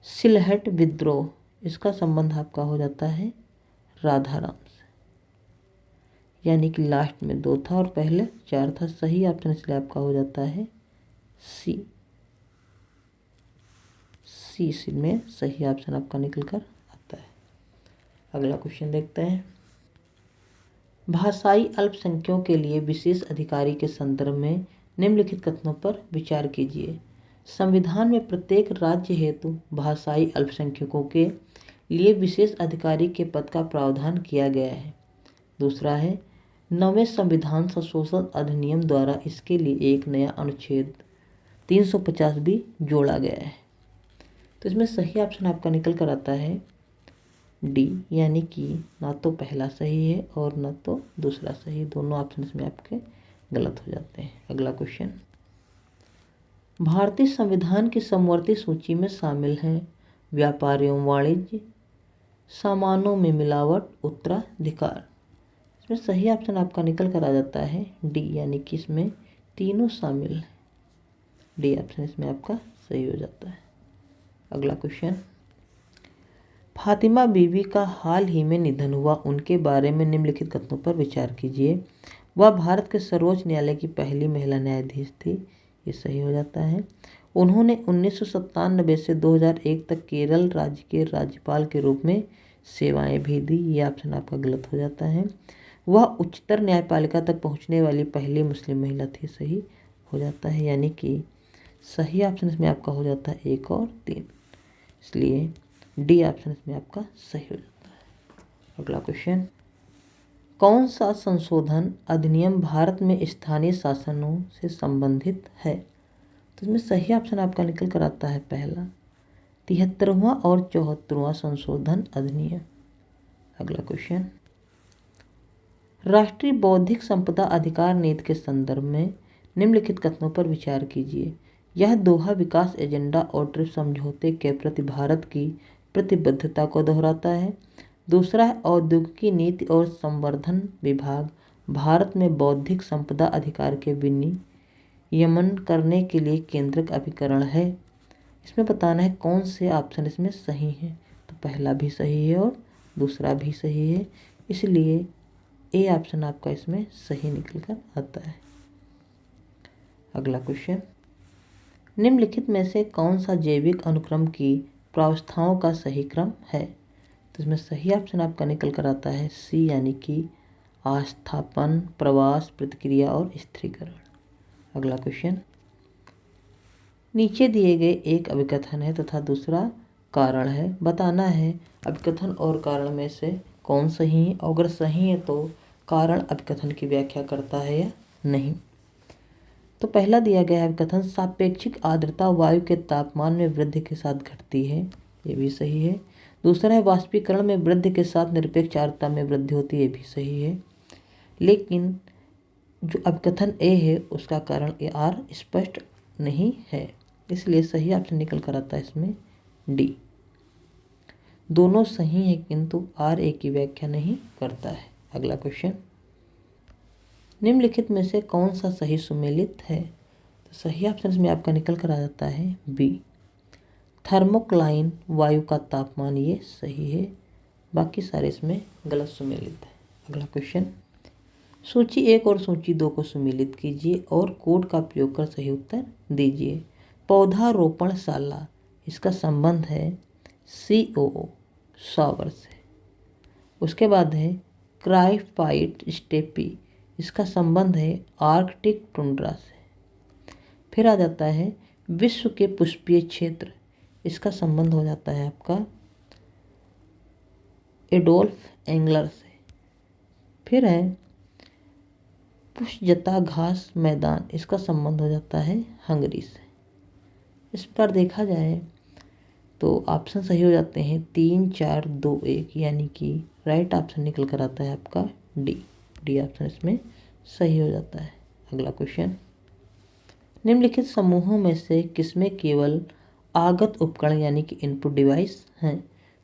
सिलहट विद्रोह, इसका संबंध आपका हो जाता है राधाराम से। यानी कि लास्ट में 2 था और पहले 4 था। सही ऑप्शन इसलिए आपका हो जाता है सी। सी में सही ऑप्शन आपका निकल कर आता है। अगला क्वेश्चन देखते हैं। भाषाई अल्पसंख्यकों के लिए विशेष अधिकारी के संदर्भ में निम्नलिखित कथनों पर विचार कीजिए। संविधान में प्रत्येक राज्य हेतु भाषाई अल्पसंख्यकों के लिए विशेष अधिकारी के पद का प्रावधान किया गया है। दूसरा है 9वें संविधान संशोधन अधिनियम द्वारा इसके लिए एक नया अनुच्छेद 350 भी जोड़ा गया है। तो इसमें सही ऑप्शन आपका निकल कर आता है डी, यानी कि ना तो पहला सही है और ना तो दूसरा सही, दोनों ऑप्शन इसमें आपके गलत हो जाते हैं। अगला क्वेश्चन, भारतीय संविधान की समवर्ती सूची में शामिल हैं व्यापार एवं वाणिज्य, सामानों में मिलावट, उत्तराधिकार। इसमें सही ऑप्शन आपका निकल कर आ जाता है डी, यानी कि इसमें तीनों शामिल हैं। डी ऑप्शन इसमें आपका सही हो जाता है। अगला क्वेश्चन, फातिमा बीबी का हाल ही में निधन हुआ, उनके बारे में निम्नलिखित कथनों पर विचार कीजिए। वह भारत के सर्वोच्च न्यायालय की पहली महिला न्यायाधीश थी, ये सही हो जाता है। उन्होंने 1997 से 2001 तक केरल राज्य के राज्यपाल के रूप में सेवाएं भी दी, ये ऑप्शन आपका गलत हो जाता है। वह उच्चतर न्यायपालिका तक पहुंचने वाली पहली मुस्लिम महिला थी, सही हो जाता है। यानी कि सही ऑप्शन इसमें आपका हो जाता है 1 और 3, इसलिए डी ऑप्शन इसमें आपका सही हो जाता है। अगला क्वेश्चन, कौन सा संशोधन अधिनियम भारत में स्थानीय शासनों से संबंधित है? तो इसमें सही ऑप्शन आपका निकल कर आता है पहला 73वां और 74वां संशोधन अधिनियम। अगला क्वेश्चन, राष्ट्रीय बौद्धिक संपदा अधिकार नीति के संदर्भ में निम्नलिखित कथनों पर विचार कीजिए। यह दोहा विकास एजेंडा और ट्रिप्स समझौते के प्रति भारत की प्रतिबद्धता को दोहराता है। दूसरा है औद्योगिकी नीति और संवर्धन विभाग भारत में बौद्धिक संपदा अधिकार के विनियमन करने के लिए केंद्रक अभिकरण है। इसमें बताना है कौन से ऑप्शन इसमें सही है। तो पहला भी सही है और दूसरा भी सही है, इसलिए ए ऑप्शन आपका इसमें सही निकल कर आता है। अगला क्वेश्चन, निम्नलिखित में से कौन सा जैविक अनुक्रम की प्रावस्थाओं का सही क्रम है? तो इसमें सही ऑप्शन आपका निकल कर आता है सी, यानी कि आस्थापन, प्रवास, प्रतिक्रिया और स्थिरीकरण। अगला क्वेश्चन, नीचे दिए गए एक अभिकथन है तथा दूसरा कारण है, बताना है अभिकथन और कारण में से कौन सही है। अगर सही है तो कारण अभिकथन की व्याख्या करता है या नहीं। तो पहला दिया गया है अभिकथन, सापेक्षिक आर्द्रता वायु के तापमान में वृद्धि के साथ घटती है, ये भी सही है। दूसरा है वाष्पीकरण में वृद्धि के साथ निरपेक्ष आर्द्रता में वृद्धि होती है, ये भी सही है। लेकिन जो अभिकथन ए है उसका कारण ए आर स्पष्ट नहीं है, इसलिए सही ऑप्शन निकल कर आता है इसमें डी। दोनों सही है किंतु आर ए की व्याख्या नहीं करता है। अगला क्वेश्चन, निम्नलिखित में से कौन सा सही सुमेलित है? तो सही ऑप्शन में आपका निकल कर आ जाता है बी, थर्मोक्लाइन वायु का तापमान, ये सही है। बाकी सारे इसमें गलत सुमेलित है। अगला क्वेश्चन, सूची 1 और सूची 2 को सुमेलित कीजिए और कोड का प्रयोग कर सही उत्तर दीजिए। पौधारोपणशाला, इसका संबंध है COO सौर से। उसके बाद है क्राइफाइट स्टेपी, इसका संबंध है आर्कटिक टुंड्रा से। फिर आ जाता है विश्व के पुष्पीय क्षेत्र, इसका संबंध हो जाता है आपका एडोल्फ एंगलर से। फिर है पुष्पजता घास मैदान, इसका संबंध हो जाता है हंगरी से। इस पर देखा जाए तो ऑप्शन सही हो जाते हैं 3, 4, 2, 1, यानी कि राइट ऑप्शन निकल कर आता है आपका डी। डी ऑप्शन इसमें सही हो जाता है। अगला क्वेश्चन, निम्नलिखित समूहों में से किसमें केवल आगत उपकरण यानी कि इनपुट डिवाइस हैं?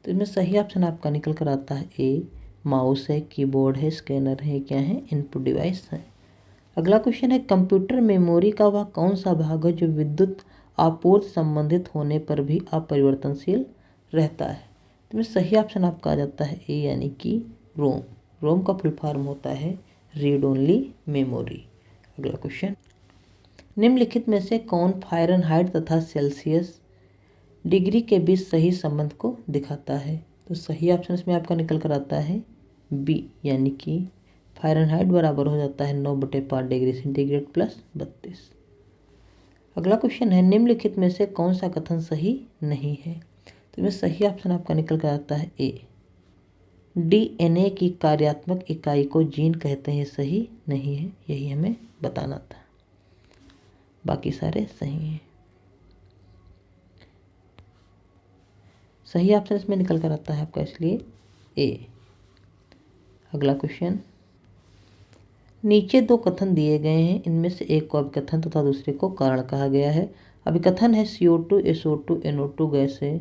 तो इसमें सही ऑप्शन आपका निकल कर आता है ए, माउस है, कीबोर्ड है, स्कैनर है, क्या है, इनपुट डिवाइस है। अगला क्वेश्चन है कंप्यूटर मेमोरी का वह कौन सा भाग है जो विद्युत आपूर्ति संबंधित होने पर भी अपरिवर्तनशील रहता है। तो इसमें सही ऑप्शन आपका आ जाता है ए यानी कि रोम। रोम का फुल फॉर्म होता है रीड ओनली मेमोरी। अगला क्वेश्चन, निम्नलिखित में से कौन फ़ारेनहाइट तथा सेल्सियस डिग्री के बीच सही संबंध को दिखाता है। तो सही ऑप्शन इसमें आपका निकल कर आता है बी यानी कि फ़ारेनहाइट बराबर हो जाता है 9/5 डिग्री सेंटीग्रेड प्लस 32। अगला क्वेश्चन है निम्नलिखित में से कौन सा कथन सही नहीं है। तो इसमें सही ऑप्शन आपका निकल कर आता है ए, डीएनए की कार्यात्मक इकाई को जीन कहते हैं, सही नहीं है, यही हमें बताना था, बाकी सारे सही हैं। सही ऑप्शन इसमें निकल कर आता है आपका इसलिए ए। अगला क्वेश्चन, नीचे दो कथन दिए गए हैं, इनमें से एक को अभिकथन तथा दूसरे को कारण कहा गया है। अभिकथन है CO2 SO2 NO2 गैसें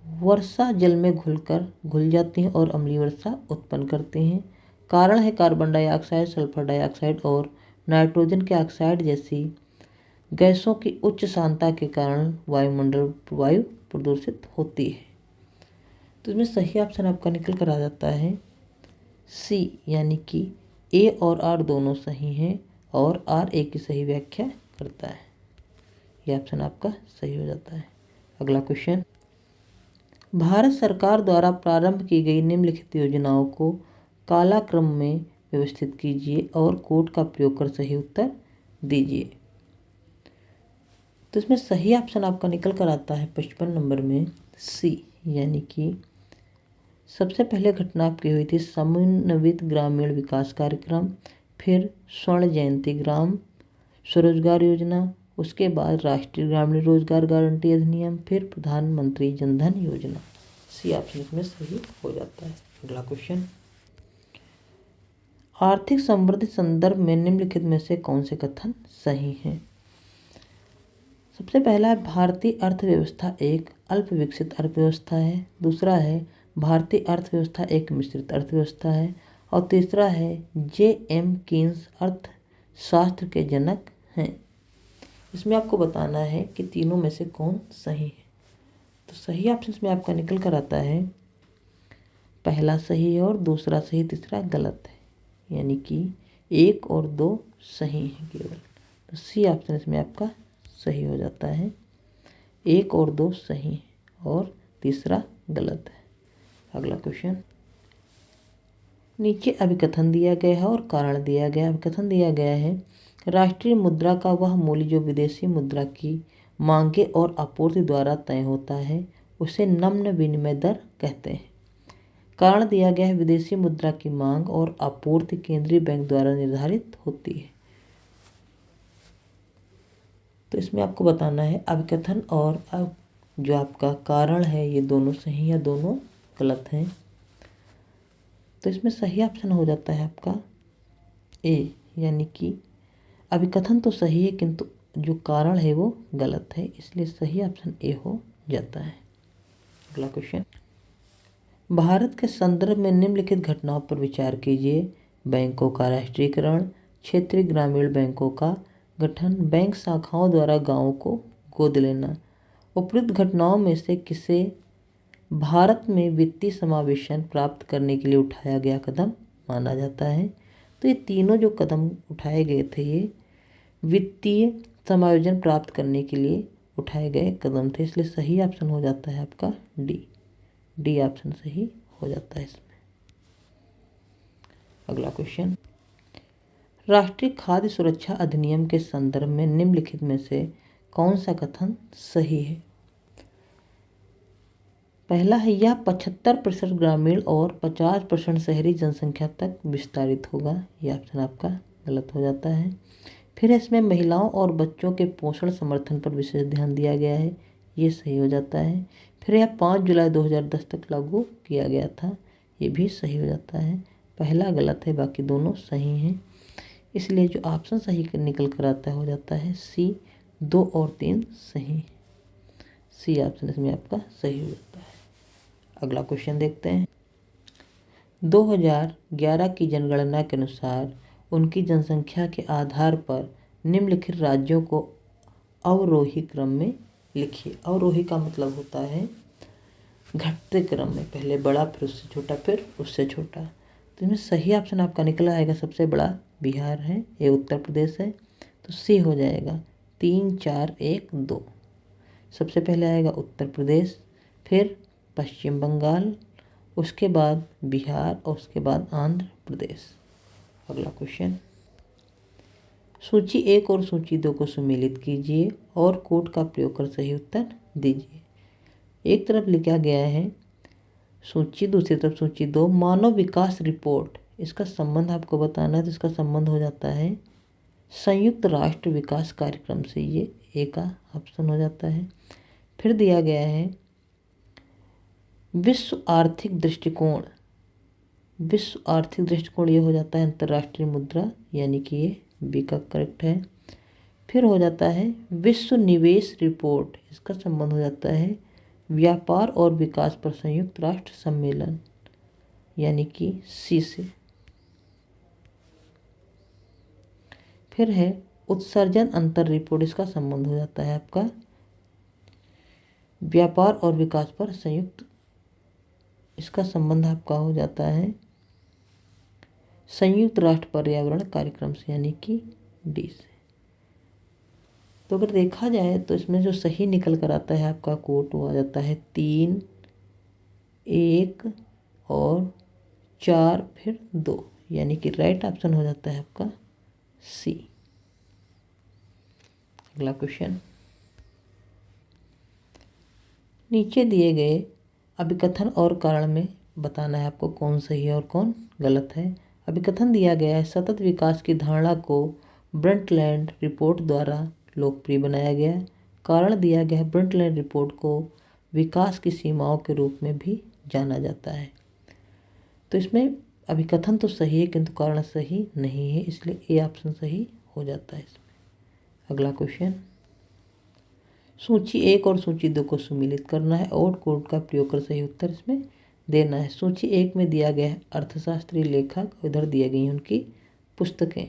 वर्षा जल में घुल जाती हैं और अम्लीय वर्षा उत्पन्न करती हैं। कारण है कार्बन डाइऑक्साइड, सल्फर डाइऑक्साइड और नाइट्रोजन के ऑक्साइड जैसी गैसों की उच्च सांद्रता के कारण वायु प्रदूषित होती है। तो इसमें सही ऑप्शन आपका निकल कर आ जाता है सी यानी कि ए और आर दोनों सही हैं और आर ए की सही व्याख्या करता है, यह ऑप्शन आपका सही हो जाता है। अगला क्वेश्चन, भारत सरकार द्वारा प्रारंभ की गई निम्नलिखित योजनाओं को कालक्रम में व्यवस्थित कीजिए और कोड का प्रयोग कर सही उत्तर दीजिए। तो इसमें सही ऑप्शन आपका निकल कर आता है 55 नंबर में सी यानी कि सबसे पहले घटना आपकी हुई थी समन्वित ग्रामीण विकास कार्यक्रम, फिर स्वर्ण जयंती ग्राम स्वरोजगार योजना, उसके बाद राष्ट्रीय ग्रामीण रोजगार गारंटी अधिनियम, फिर प्रधानमंत्री जनधन योजना। सी ऑप्शन इसमें सही हो जाता है। अगला क्वेश्चन, आर्थिक समृद्धि संदर्भ में निम्नलिखित में से कौन से कथन सही हैं। सबसे पहला है भारतीय अर्थव्यवस्था एक अल्प विकसित अर्थव्यवस्था है, दूसरा है भारतीय अर्थव्यवस्था एक मिश्रित अर्थव्यवस्था है, और तीसरा है J.M. कीन्स अर्थशास्त्र के जनक हैं। इसमें आपको बताना है कि तीनों में से कौन सही है। तो सही ऑप्शन इसमें आपका निकल कर आता है पहला सही है और दूसरा सही, तीसरा गलत है, यानी कि 1 और 2 सही है केवल। तो सी ऑप्शन इसमें आपका सही हो जाता है, 1 और 2 सही है और तीसरा गलत है। अगला क्वेश्चन, नीचे अभिकथन दिया गया है और कारण दिया गया है। अभिकथन दिया गया है राष्ट्रीय मुद्रा का वह मूल्य जो विदेशी मुद्रा की मांगे और आपूर्ति द्वारा तय होता है उसे नम्य विनिमय दर कहते हैं। कारण दिया गया है विदेशी मुद्रा की मांग और आपूर्ति केंद्रीय बैंक द्वारा निर्धारित होती है। तो इसमें आपको बताना है अभिकथन और जो आपका कारण है ये दोनों सही या दोनों गलत हैं। तो इसमें सही ऑप्शन हो जाता है आपका ए यानी कि अभिकथन तो सही है किंतु जो कारण है वो गलत है, इसलिए सही ऑप्शन ए हो जाता है। अगला क्वेश्चन, भारत के संदर्भ में निम्नलिखित घटनाओं पर विचार कीजिए। बैंकों का राष्ट्रीयकरण, क्षेत्रीय ग्रामीण बैंकों का गठन, बैंक शाखाओं द्वारा गांवों को गोद लेना। उपयुक्त घटनाओं में से किसे भारत में वित्तीय समावेशन प्राप्त करने के लिए उठाया गया कदम माना जाता है। तो ये तीनों जो कदम उठाए गए थे ये वित्तीय समायोजन प्राप्त करने के लिए उठाए गए कदम थे, इसलिए सही ऑप्शन हो जाता है आपका डी ऑप्शन सही हो जाता है इसमें। अगला क्वेश्चन, राष्ट्रीय खाद्य सुरक्षा अधिनियम के संदर्भ में निम्नलिखित में से कौन सा कथन सही है। पहला है यह 75% ग्रामीण और 50% शहरी जनसंख्या तक विस्तारित होगा, यह ऑप्शन आपका गलत हो जाता है। फिर इसमें महिलाओं और बच्चों के पोषण समर्थन पर विशेष ध्यान दिया गया है, ये सही हो जाता है। फिर यह 5 जुलाई 2010 तक लागू किया गया था, ये भी सही हो जाता है। पहला गलत है, बाकी दोनों सही हैं, इसलिए जो ऑप्शन सही निकल कर आता है हो जाता है सी, 2 और 3 सही। सी ऑप्शन इसमें आपका सही हो जाता है। अगला क्वेश्चन देखते हैं, 2011 की जनगणना के अनुसार उनकी जनसंख्या के आधार पर निम्नलिखित राज्यों को अवरोही क्रम में लिखिए। अवरोही का मतलब होता है घटते क्रम में, पहले बड़ा फिर उससे छोटा फिर उससे छोटा। तो इसमें सही ऑप्शन आपका निकला आएगा, सबसे बड़ा बिहार है, ये उत्तर प्रदेश है, तो सी हो जाएगा 3 4 1 2। सबसे पहले आएगा उत्तर प्रदेश, फिर पश्चिम बंगाल, उसके बाद बिहार और उसके बाद आंध्र प्रदेश। अगला क्वेश्चन, सूची 1 और सूची 2 को सम्मिलित कीजिए और कोड का प्रयोग कर सही उत्तर दीजिए। एक तरफ लिखा गया है सूची, दूसरी तरफ सूची 2, मानव विकास रिपोर्ट, इसका संबंध आपको बताना है, तो इसका संबंध हो जाता है संयुक्त राष्ट्र विकास कार्यक्रम से, ये ए का ऑप्शन हो जाता है। फिर दिया गया है विश्व आर्थिक दृष्टिकोण, विश्व आर्थिक दृष्टिकोण ये हो जाता है अंतर्राष्ट्रीय मुद्रा, यानी कि ये बी का करेक्ट है। फिर हो जाता है विश्व निवेश रिपोर्ट, इसका संबंध हो जाता है व्यापार और विकास पर संयुक्त राष्ट्र सम्मेलन, यानी कि सी से। फिर है उत्सर्जन अंतर रिपोर्ट, इसका संबंध हो जाता है आपका व्यापार और विकास पर संयुक्त, इसका संबंध आपका हो जाता है संयुक्त राष्ट्र पर्यावरण कार्यक्रम से, यानी कि डी से। तो अगर देखा जाए तो इसमें जो सही निकल कर आता है आपका कोड वो आ जाता है 3 1 और 4 फिर 2, यानी कि राइट ऑप्शन हो जाता है आपका सी। अगला क्वेश्चन, नीचे दिए गए अभिकथन और कारण में बताना है आपको कौन सही है और कौन गलत है। अभिकथन दिया गया है सतत विकास की धारणा को ब्रंटलैंड रिपोर्ट द्वारा लोकप्रिय बनाया गया। कारण दिया गया है ब्रंटलैंड रिपोर्ट को विकास की सीमाओं के रूप में भी जाना जाता है। तो इसमें अभिकथन तो सही है किंतु कारण सही नहीं है, इसलिए ए ऑप्शन सही हो जाता है इसमें। अगला क्वेश्चन, सूची 1 और सूची 2 को सम्मिलित करना है और कोड का प्रयोग कर सही उत्तर इसमें देना है। सूची 1 में दिया गया है अर्थशास्त्री लेखक, इधर दिया गई उनकी पुस्तकें।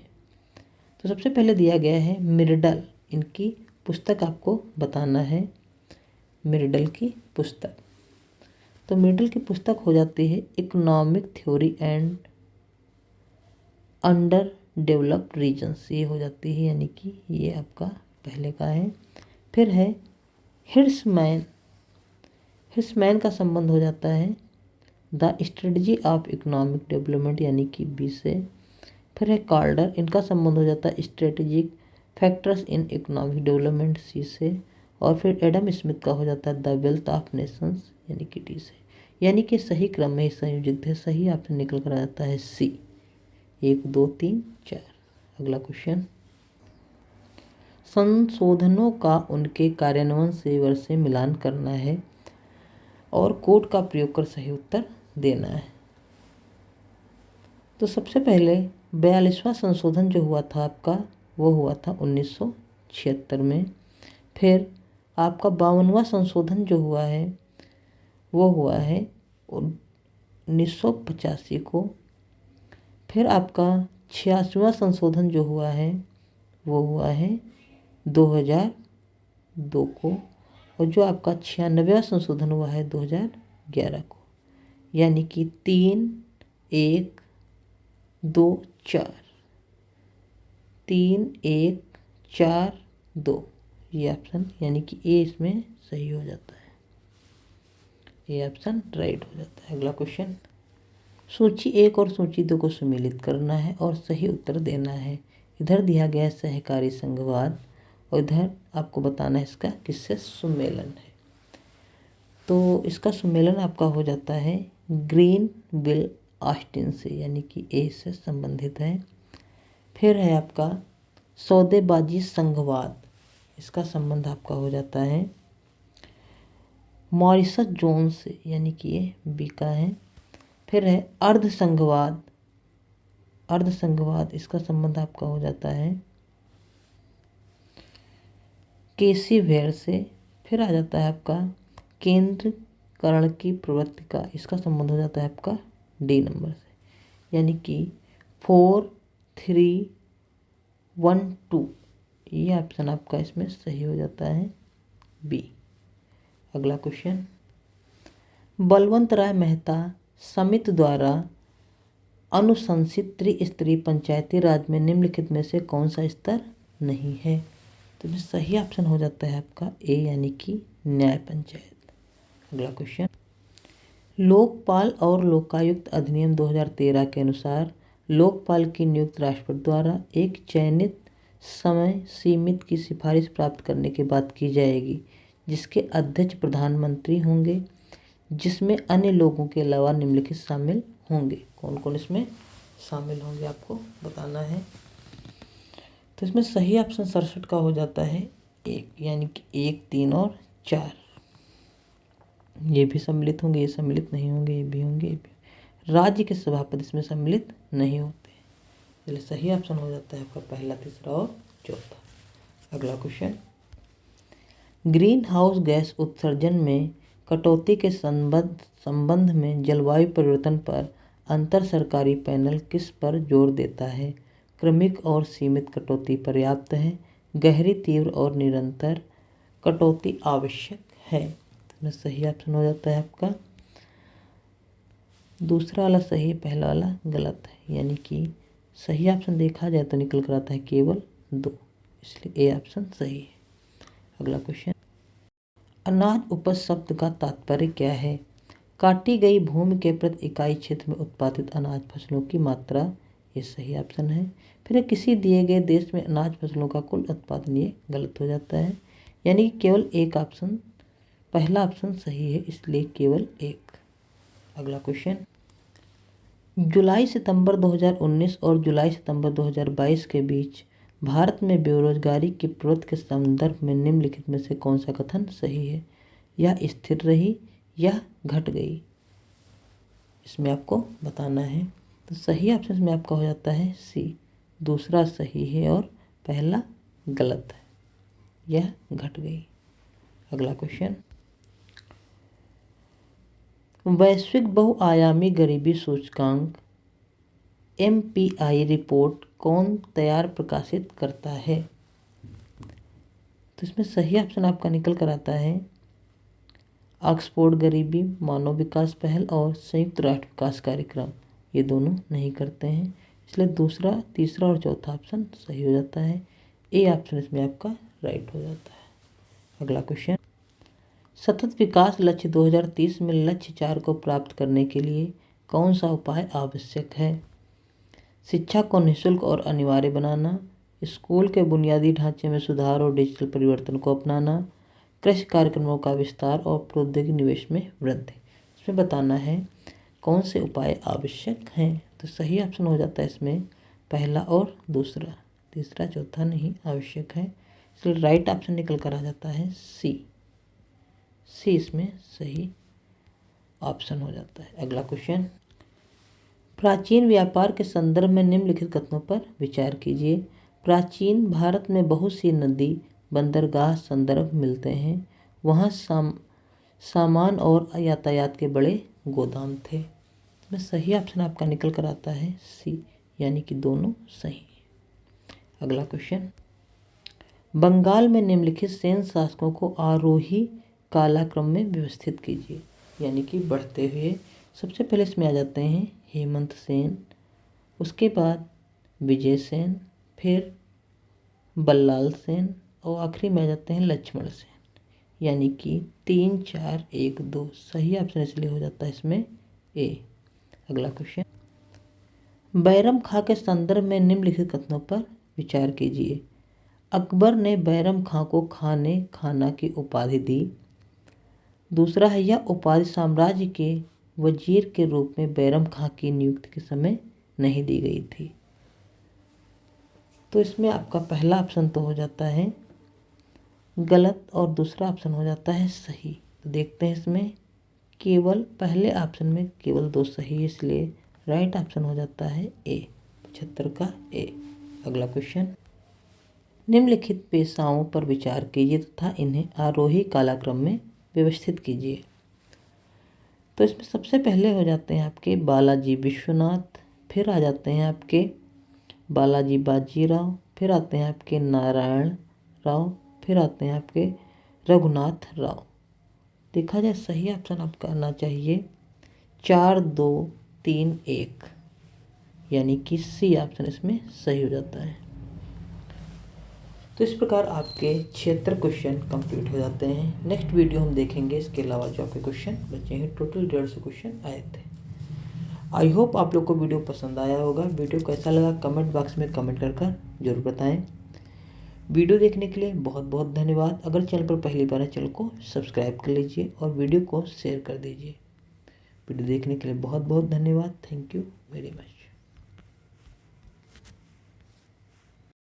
तो सबसे पहले दिया गया है मिर्डल, इनकी पुस्तक आपको बताना है, मिर्डल की पुस्तक। तो मिर्डल की पुस्तक हो जाती है economic theory and underdeveloped regions, ये हो जाती है, यानी कि ये आपका पहले का है। फिर है हिर्समैन, हिर्समैन का संबंध हो जाता है the strategy of economic development, यानी कि बी से। फिर है कार्डर, इनका संबंध हो जाता है strategic factors in economic development, C से। और फिर एडम स्मिथ का हो जाता है द वेल्थ ऑफ नेशंस, यानी कि डी से। यानी कि सही क्रम में संयोजित है, सही ऑप्शन निकल कर आ जाता है सी, 1 2 3 4। अगला क्वेश्चन, संशोधनों का उनके कार्यान्वयन से वर्षे मिलान करना है और कोड का प्रयोग कर सही उत्तर देना है। तो सबसे पहले 42वां संशोधन जो हुआ था आपका, वो हुआ था 1976 में। फिर आपका 52वां संशोधन जो हुआ है वो हुआ है 1985 को। फिर आपका 86वां संशोधन जो हुआ है वो हुआ है 2002 को, और जो आपका 96वां संशोधन हुआ है 2011 को, यानी कि 3 1 2 4, 3 1 4 2, ये ऑप्शन, यानी कि ए इसमें सही हो जाता है, ये ऑप्शन राइट हो जाता है। अगला क्वेश्चन, सूची 1 और सूची 2 को सम्मिलित करना है और सही उत्तर देना है। इधर दिया गया है सहकारी संघवाद और इधर आपको बताना है इसका किससे सम्मेलन है। तो इसका सम्मेलन आपका हो जाता है ग्रीन विल ऑस्टिन से, यानी कि ए से संबंधित है। फिर है आपका सौदेबाजी संघवाद, इसका संबंध आपका हो जाता है मॉरिसस जोन्स से, यानी कि ये बी का है। फिर है अर्ध संघवाद, अर्ध संघवाद, इसका संबंध आपका हो जाता है केसी वेयर से। फिर आ जाता है आपका केंद्रीकरण की प्रवृत्ति का, इसका संबंध हो जाता है आपका डी नंबर से, यानी कि 4, 3, 1, 2, ये ऑप्शन आपका इसमें सही हो जाता है बी। अगला क्वेश्चन, बलवंत राय मेहता समिति द्वारा अनुशंसित त्रिस्तरीय पंचायती राज में निम्नलिखित में से कौन सा स्तर नहीं है? तो इसमें सही ऑप्शन हो जाता है आपका ए, यानी कि न्याय पंचायत। अगला क्वेश्चन, लोकपाल और लोकायुक्त अधिनियम 2013 के अनुसार लोकपाल की नियुक्ति राष्ट्रपति द्वारा एक चयनित समय सीमित की सिफारिश प्राप्त करने के बाद की जाएगी, जिसके अध्यक्ष प्रधानमंत्री होंगे, जिसमें अन्य लोगों के अलावा निम्नलिखित शामिल होंगे। कौन कौन इसमें शामिल होंगे आपको बताना है। तो इसमें सही ऑप्शन 67 का हो जाता है एक, यानी कि 1, 3 और 4 ये भी सम्मिलित होंगे, ये सम्मिलित नहीं होंगे, ये भी होंगे, ये भी। राज्य के सभापति इसमें सम्मिलित नहीं होते, इसलिए सही ऑप्शन हो जाता है आपका पहला, तीसरा और चौथा। अगला क्वेश्चन, ग्रीन हाउस गैस उत्सर्जन में कटौती के संबंध में जलवायु परिवर्तन पर अंतर सरकारी पैनल किस पर जोर देता है? क्रमिक और सीमित कटौती पर्याप्त है, गहरी, तीव्र और निरंतर कटौती आवश्यक है। तो सही ऑप्शन हो जाता है आपका दूसरा वाला सही है, पहला वाला गलत है, यानी कि सही ऑप्शन देखा जाए तो निकल कर आता है केवल 2, इसलिए ए ऑप्शन सही है। अगला क्वेश्चन, अनाज उपज शब्द का तात्पर्य क्या है? काटी गई भूमि के प्रति इकाई क्षेत्र में उत्पादित अनाज फसलों की मात्रा, ये सही ऑप्शन है। फिर किसी दिए गए देश में अनाज फसलों का कुल उत्पादन, ये गलत हो जाता है, यानी कि केवल एक ऑप्शन, पहला ऑप्शन सही है, इसलिए केवल एक। अगला क्वेश्चन, जुलाई सितंबर 2019 और जुलाई सितंबर 2022 के बीच भारत में बेरोजगारी की प्रवृत्ति के संदर्भ में निम्नलिखित में से कौन सा कथन सही है? यह स्थिर रही या घट गई? इसमें आपको बताना है। तो सही ऑप्शन इसमें आपका हो जाता है सी, दूसरा सही है और पहला गलत है, यह घट गई। अगला क्वेश्चन, वैश्विक बहुआयामी गरीबी सूचकांक MPI रिपोर्ट कौन तैयार प्रकाशित करता है? तो इसमें सही ऑप्शन आपका निकल कर आता है ऑक्सफोर्ड गरीबी मानव विकास पहल और संयुक्त राष्ट्र विकास कार्यक्रम, ये दोनों नहीं करते हैं, इसलिए दूसरा, तीसरा और चौथा ऑप्शन सही हो जाता है, ए ऑप्शन इसमें आपका राइट हो जाता है। अगला क्वेश्चन, सतत विकास लक्ष्य 2030 में लक्ष्य 4 को प्राप्त करने के लिए कौन सा उपाय आवश्यक है? शिक्षा को निःशुल्क और अनिवार्य बनाना, स्कूल के बुनियादी ढांचे में सुधार और डिजिटल परिवर्तन को अपनाना, कृषि कार्यक्रमों का विस्तार और प्रौद्योगिकी निवेश में वृद्धि। इसमें बताना है कौन से उपाय आवश्यक हैं। तो सही ऑप्शन हो जाता है इसमें पहला और दूसरा, तीसरा चौथा नहीं आवश्यक है, इसलिए राइट ऑप्शन निकल कर आ जाता है सी, इसमें सही ऑप्शन हो जाता है। अगला क्वेश्चन, प्राचीन व्यापार के संदर्भ में निम्नलिखित कथनों पर विचार कीजिए। प्राचीन भारत में बहुत सी नदी बंदरगाह संदर्भ मिलते हैं, वहाँ सामान और यातायात के बड़े गोदाम थे। इसमें सही ऑप्शन आपका निकल कर आता है सी, यानी कि दोनों सही। अगला क्वेश्चन, बंगाल में निम्नलिखित सेन शासकों को आरोही कालक्रम में व्यवस्थित कीजिए, यानी कि बढ़ते हुए। सबसे पहले इसमें आ जाते हैं हेमंत सेन, उसके बाद विजय सेन, फिर बल्लाल सेन और आखिरी में आ जाते हैं लक्ष्मण सेन, यानी कि 3, 4, 1, 2 सही ऑप्शन इसलिए हो जाता है इसमें ए। अगला क्वेश्चन, बैरम खां के संदर्भ में निम्नलिखित कथनों पर विचार कीजिए। अकबर ने बैरम खां को खाना की उपाधि दी। दूसरा है, यह उपाधि साम्राज्य के वजीर के रूप में बैरम खां की नियुक्ति के समय नहीं दी गई थी। तो इसमें आपका पहला ऑप्शन तो हो जाता है गलत और दूसरा ऑप्शन हो जाता है सही। तो देखते हैं इसमें केवल पहले ऑप्शन में केवल 2 सही, इसलिए राइट ऑप्शन हो जाता है ए, 75 का ए। अगला क्वेश्चन, निम्नलिखित पेशाओं पर विचार कीजिए तथा इन्हें आरोही कालक्रम में व्यवस्थित कीजिए। तो इसमें सबसे पहले हो जाते हैं आपके बालाजी विश्वनाथ, फिर आ जाते हैं आपके बालाजी बाजीराव, फिर आते हैं आपके नारायण राव, फिर आते हैं आपके रघुनाथ राव। देखा जाए सही ऑप्शन आपका आना चाहिए 4 2 3 1, यानी कि सी ऑप्शन इसमें सही हो जाता है। तो इस प्रकार आपके 76 क्वेश्चन कंप्लीट हो जाते हैं। नेक्स्ट वीडियो हम देखेंगे इसके अलावा जो आपके क्वेश्चन बचे हैं, टोटल 150 क्वेश्चन आए थे। आई होप आप लोग को वीडियो पसंद आया होगा। वीडियो कैसा लगा कमेंट बॉक्स में कमेंट कर जरूर बताएं। वीडियो देखने के लिए बहुत बहुत धन्यवाद। अगर चैनल पर पहली बार है चैनल को सब्सक्राइब कर लीजिए और वीडियो को शेयर कर दीजिए। वीडियो देखने के लिए बहुत बहुत धन्यवाद। Thank you very much.